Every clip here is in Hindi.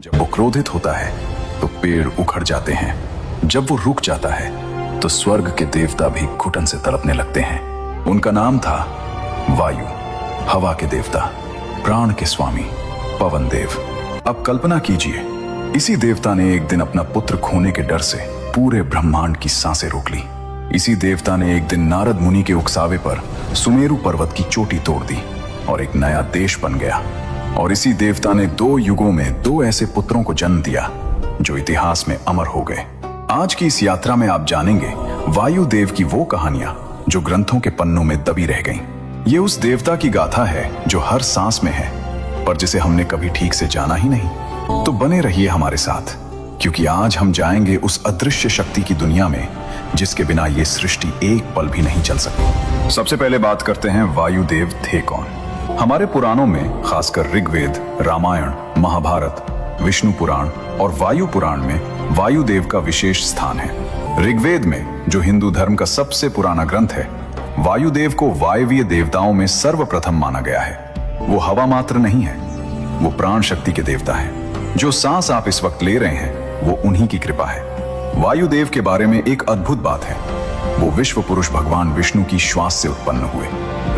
जब वो क्रोधित होता है तो पेड़ उखड़ जाते हैं। जब वो रुक जाता है तो स्वर्ग के देवता भी घुटन से तड़पने लगते हैं। उनका नाम था वायु, हवा के देवता, प्राण के स्वामी, पवन देव। अब कल्पना कीजिए, इसी देवता ने एक दिन अपना पुत्र खोने के डर से पूरे ब्रह्मांड की सांसें रोक ली। इसी देवता ने एक दिन नारद मुनि के उकसावे पर सुमेरु पर्वत की चोटी तोड़ दी और एक नया देश बन गया। और इसी देवता ने 2 युगों में 2 ऐसे पुत्रों को जन्म दिया जो इतिहास में अमर हो गए। आज की इस यात्रा में आप जानेंगे वायु देव की वो कहानियां जो ग्रंथों के पन्नों में दबी रह गईं। ये उस देवता की गाथा है जो हर सांस में है, पर जिसे हमने कभी ठीक से जाना ही नहीं। तो बने रहिए हमारे साथ, क्योंकि आज हम जाएंगे उस अदृश्य शक्ति की दुनिया में जिसके बिना ये सृष्टि एक पल भी नहीं चल सकती। सबसे पहले बात करते हैं वायुदेव थे कौन। हमारे पुराणों में, खासकर ऋग्वेद, रामायण, महाभारत, विष्णु पुराण और वायु पुराण में वायुदेव का विशेष स्थान है। ऋग्वेद में, जो हिंदू धर्म का सबसे पुराना ग्रंथ है, वायुदेव को वायवीय देवताओं में सर्वप्रथम माना गया है। वो हवा मात्र नहीं है, वो प्राण शक्ति के देवता है। जो सांस आप इस वक्त ले रहे हैं वो उन्हीं की कृपा है। वायुदेव के बारे में एक अद्भुत बात है, वो विश्व पुरुष भगवान विष्णु की श्वास से उत्पन्न हुए।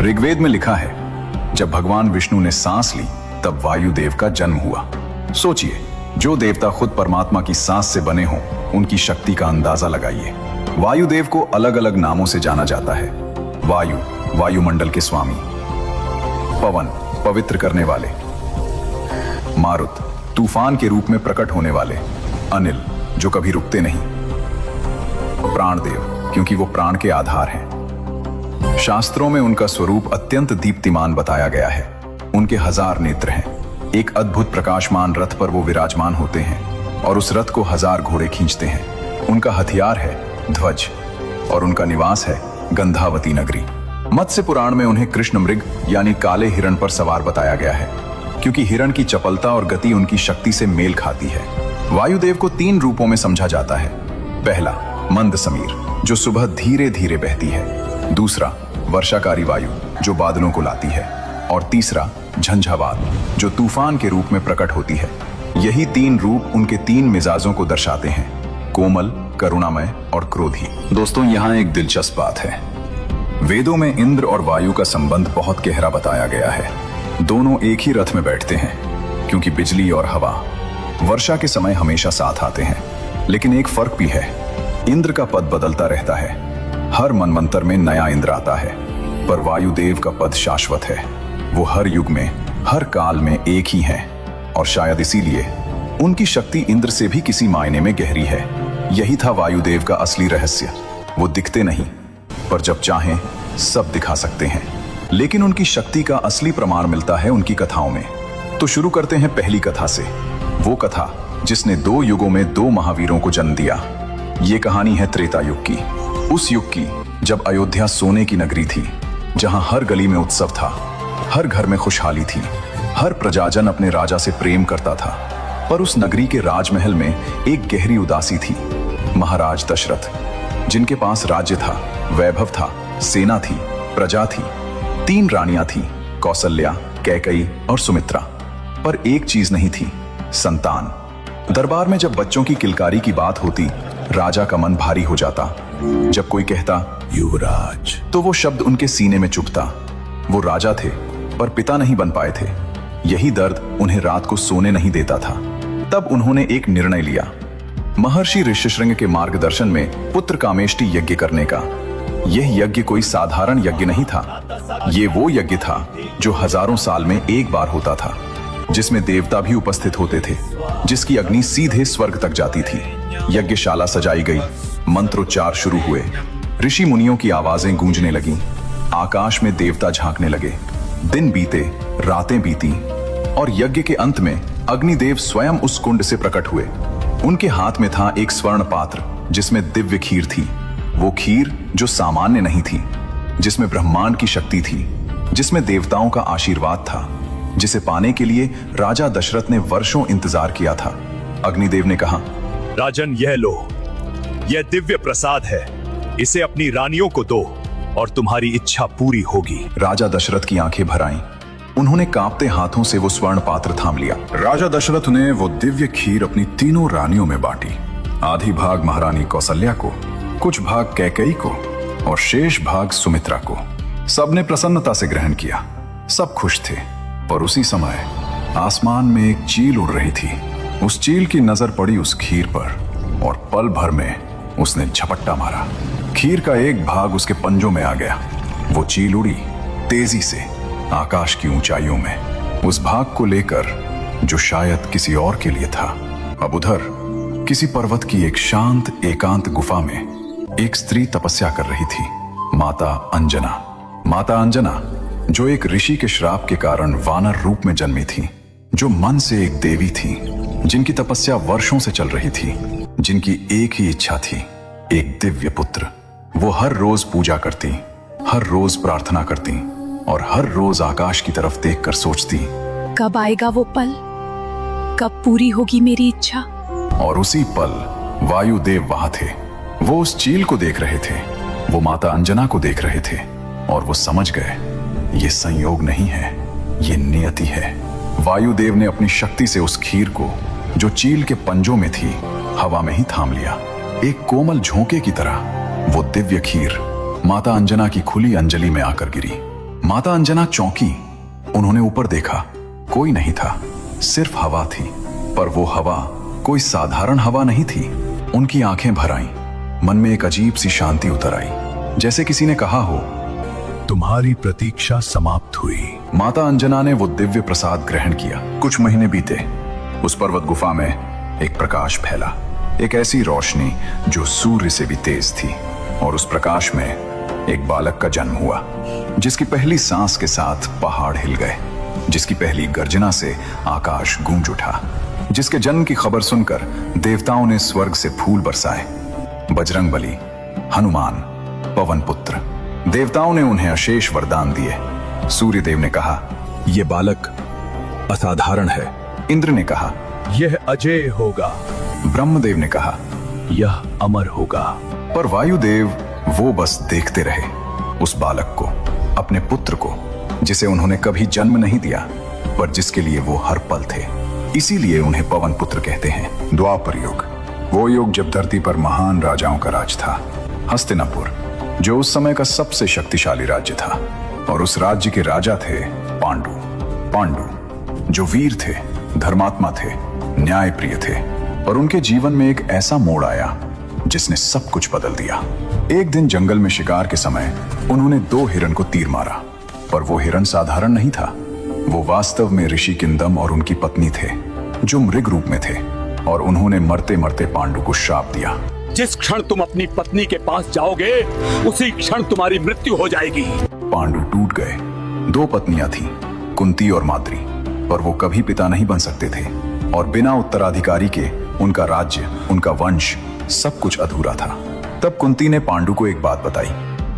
ऋग्वेद में लिखा है, जब भगवान विष्णु ने सांस ली तब वायुदेव का जन्म हुआ। सोचिए, जो देवता खुद परमात्मा की सांस से बने हों, उनकी शक्ति का अंदाजा लगाइए। वायुदेव को अलग अलग नामों से जाना जाता है। वायु, वायुमंडल के स्वामी। पवन, पवित्र करने वाले। मारुत, तूफान के रूप में प्रकट होने वाले। अनिल, जो कभी रुकते नहीं। प्राणदेव, क्योंकि वो प्राण के आधार हैं। शास्त्रों में उनका स्वरूप अत्यंत दीप्तिमान बताया गया है। उनके 1000 नेत्र हैं। एक अद्भुत प्रकाशमान रथ पर वो विराजमान होते हैं और उस रथ को 1000 घोड़े खींचते हैं। उनका हथियार है ध्वज और उनका निवास है गंधावती नगरी। मत्स्य पुराण में उन्हें कृष्ण मृग यानी काले हिरण पर सवार बताया गया है, क्योंकि हिरण की चपलता और गति उनकी शक्ति से मेल खाती है। वायुदेव को 3 रूपों में समझा जाता है। पहला, मंद समीर, जो सुबह धीरे धीरे बहती है। दूसरा, वर्षाकारी वायु, जो बादलों को लाती है। और तीसरा, झंझावात, जो तूफान के रूप में प्रकट होती है। यही 3 रूप उनके 3 मिजाजों को दर्शाते हैं, कोमल, करुणामय और क्रोधी। दोस्तों, यहाँ एक दिलचस्प बात है। वेदों में इंद्र और वायु का संबंध बहुत गहरा बताया गया है। दोनों एक ही रथ में बैठते हैं, क्योंकि बिजली और हवा वर्षा के समय हमेशा साथ आते हैं। लेकिन एक फर्क भी है, इंद्र का पद बदलता रहता है। हर मनवंतर में नया इंद्र आता है, पर वायुदेव का पद शाश्वत है। वो हर युग में, हर काल में एक ही है, और शायद इसीलिए उनकी शक्ति इंद्र से भी किसी मायने में गहरी है। यही था वायुदेव का असली रहस्य। वो दिखते नहीं, पर जब चाहें सब दिखा सकते हैं। लेकिन उनकी शक्ति का असली प्रमाण मिलता है उनकी कथाओं में। तो शुरू करते हैं पहली कथा से, वो कथा जिसने 2 युगों में 2 महावीरों को जन्म दिया। ये कहानी है त्रेता युग की, उस युग की जब अयोध्या सोने की नगरी थी, जहां हर गली में उत्सव था, हर घर में खुशहाली थी, हर प्रजाजन अपने राजा से प्रेम करता था। पर उस नगरी के राजमहल में एक गहरी उदासी थी। महाराज दशरथ, जिनके पास राज्य था, वैभव था, सेना थी, प्रजा थी, 3 रानियां थी, कौसल्या, कैकई और सुमित्रा। पर एक चीज नहीं थी, संतान। दरबार में जब बच्चों की किलकारी की बात होती, राजा का मन भारी हो जाता। जब कोई कहता युवराज, तो वो शब्द उनके सीने में चुभता। वो राजा थे, पर पिता नहीं बन पाए थे। यही दर्द उन्हें रात को सोने नहीं देता था। तब उन्होंने एक निर्णय लिया, महर्षि ऋष्यशृंग के मार्गदर्शन में पुत्र कामेष्टि यज्ञ करने का। यह यज्ञ कोई साधारण यज्ञ नहीं था। ये वो यज्ञ था जो हजारों साल में एक बार होता था, जिसमें देवता भी उपस्थित होते थे, जिसकी अग्नि सीधे स्वर्ग तक जाती थी। यज्ञशाला सजाई गई, मंत्रोच्चार शुरू हुए, ऋषि मुनियों की आवाजें गूंजने लगीं, आकाश में देवता झांकने लगे। दिन बीते, रातें बीती, और यज्ञ के अंत में अग्निदेव स्वयं उस कुंड से प्रकट हुए। उनके हाथ में था एक स्वर्ण पात्र, जिसमें दिव्य खीर थी। वो खीर जो सामान्य नहीं थी, जिसमें ब्रह्मांड की शक्ति थी, जिसमें देवताओं का आशीर्वाद था, जिसे पाने के लिए राजा दशरथ ने वर्षों इंतजार किया था। अग्निदेव ने कहा, राजन, यह लो, यह दिव्य प्रसाद है। इसे अपनी रानियों को दो और तुम्हारी इच्छा पूरी होगी। राजा दशरथ की आंखें भर आईं। उन्होंने कांपते हाथों से वो स्वर्ण पात्र थाम लिया। राजा दशरथ ने वो दिव्य खीर अपनी तीनों रानियों में बांटी। आधी भाग महारानी कौसल्या को, कुछ भाग कैकेयी को और शेष भाग सुमित्रा को। सबने प्रसन्नता से ग्रहण किया, सब खुश थे। पर उसी समय आसमान में एक चील उड़ रही थी। उस चील की नजर पड़ी उस खीर पर और पल भर में उसने झपट्टा मारा। खीर का एक भाग उसके पंजों में आ गया। वो चील उड़ी तेजी से आकाश की ऊंचाइयों में, उस भाग को लेकर जो शायद किसी और के लिए था। अब उधर किसी पर्वत की एक शांत एकांत गुफा में एक स्त्री तपस्या कर रही थी, माता अंजना। माता अंजना जो एक ऋषि के श्राप के कारण वानर रूप में जन्मी थी, जो मन से एक देवी थी, जिनकी तपस्या वर्षों से चल रही थी, जिनकी एक ही इच्छा थी, एक दिव्य पुत्र। वो हर रोज पूजा करती, हर रोज प्रार्थना करती और हर रोज आकाश की तरफ देखकर सोचती, कब आएगा वो पल, कब पूरी होगी मेरी इच्छा। और उसी पल वायुदेव वहां थे। वो उस चील को देख रहे थे, वो माता अंजना को देख रहे थे और वो समझ गए ये संयोग नहीं है, ये नियति है। वायुदेव ने अपनी शक्ति से उस खीर को जो चील के पंजों में थी हवा में ही थाम लिया। एक कोमल झोंके की तरह वो दिव्य खीर माता अंजना की खुली अंजलि में आकर गिरी। माता अंजना चौंकी। उन्होंने ऊपर देखा, कोई नहीं था, सिर्फ हवा थी। पर वो हवा कोई साधारण हवा नहीं थी। उनकी आंखें भर आईं, मन में एक अजीब सी शांति उतर आई, जैसे किसी ने कहा हो, तुम्हारी प्रतीक्षा समाप्त हुई। माता अंजना ने वो दिव्य प्रसाद ग्रहण किया। कुछ महीने बीते। उस पर्वत गुफा में एक प्रकाश फैला, एक ऐसी रोशनी जो सूर्य से भी तेज थी। और उस प्रकाश में एक बालक का जन्म हुआ, जिसकी पहली सांस के साथ पहाड़ हिल गए, जिसकी पहली गर्जना से आकाश गूंज उठा, जिसके जन्म की खबर सुनकर देवताओं ने स्वर्ग से फूल बरसाए। बजरंगबली, हनुमान, पवन पुत्र। देवताओं ने उन्हें अशेष वरदान दिए। सूर्यदेव ने कहा, यह बालक असाधारण है। इंद्र ने कहा, यह अजेय होगा। ब्रह्मदेव ने कहा, यह अमर होगा। पर वायुदेव वो बस देखते रहे, उस बालक को, अपने पुत्र को, जिसे उन्होंने कभी जन्म नहीं दिया, पर जिसके लिए वो हर पल थे। इसीलिए उन्हें पवन पुत्र कहते हैं। द्वापर युग, वो युग जब धरती पर महान राजाओं का राज था। हस्तिनापुर, जो उस समय का सबसे शक्तिशाली राज्य था, और उस राज्य के राजा थे पांडु। पांडु जो वीर थे, धर्मात्मा थे, न्यायप्रिय थे। और उनके जीवन में एक ऐसा मोड़ आया जिसने सब कुछ बदल दिया। एक दिन जंगल में शिकार के समय उन्होंने 2 हिरण को तीर मारा। पर वो हिरण साधारण नहीं था, वो वास्तव में ऋषि किंदम और उनकी पत्नी थे, जो मृग रूप में थे। और उन्होंने मरते मरते पांडु को श्राप दिया, जिस क्षण तुम अपनी पत्नी के पास जाओगे, उसी क्षण तुम्हारी मृत्यु हो जाएगी। पांडु टूट गए। 2 पत्नियां थीं, कुंती और माद्री, पर वो कभी पिता नहीं बन सकते थे। और बिना उत्तराधिकारी के उनका राज्य, उनका वंश, सब कुछ अधूरा था। तब कुंती ने पांडु को एक बात बताई,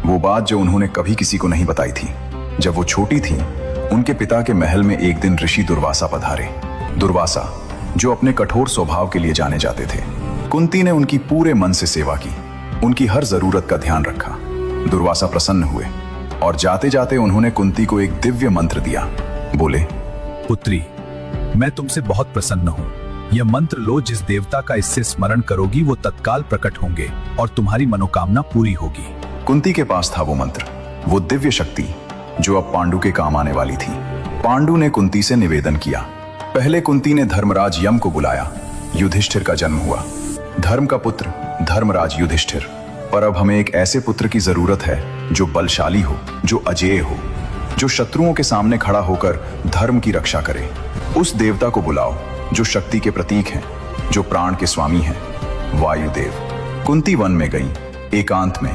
वो बात जो उन्होंने कभी किसी को नहीं बताई थी। जब वो छोटी थी, उनके पिता के महल में एक दिन ऋषि दुर्वासा पधारे। दुर्वासा जो अपने कठोर स्वभाव के लिए जाने जाते थे। कुंती ने उनकी पूरे मन से सेवा की, उनकी हर जरूरत का ध्यान रखा। दुर्वासा प्रसन्न हुए और जाते जाते उन्होंने कुंती को एक दिव्य मंत्र दिया। बोले, पुत्री, मैं तुमसे बहुत प्रसन्न हूँ। यह मंत्र लो, जिस देवता का इससे स्मरण करोगी वो तत्काल प्रकट होंगे और तुम्हारी मनोकामना पूरी होगी। कुंती के पास था वो मंत्र, वो दिव्य शक्ति जो अब पांडु के काम आने वाली थी। पांडु ने कुंती से निवेदन किया। पहले कुंती ने धर्मराज यम को बुलाया। युधिष्ठिर का जन्म हुआ, धर्म का पुत्र धर्मराज युधिष्ठिर। पर अब हमें एक ऐसे पुत्र की जरूरत है जो बलशाली हो, जो अजेय हो, जो शत्रुओं के सामने खड़ा होकर धर्म की रक्षा करे। उस देवता को बुलाओ जो शक्ति के प्रतीक हैं, जो प्राण के स्वामी हैं, वायुदेव। कुंती वन में गई, एकांत में,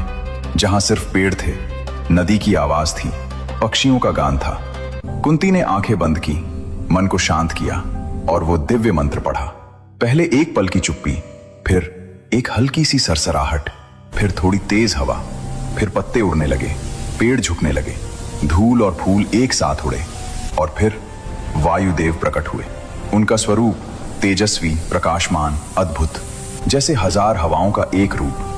जहां सिर्फ पेड़ थे, नदी की आवाज थी, पक्षियों का गान था। कुंती ने आंखें बंद की, मन को शांत किया और वो दिव्य मंत्र पढ़ा। पहले एक पल की चुप्पी, फिर एक हल्की सी सरसराहट, फिर थोड़ी तेज हवा, फिर पत्ते उड़ने लगे, पेड़ झुकने लगे, धूल और फूल एक साथ उड़े और फिर वायुदेव प्रकट हुए। उनका स्वरूप तेजस्वी, प्रकाशमान, अद्भुत, जैसे 1000 हवाओं का एक रूप।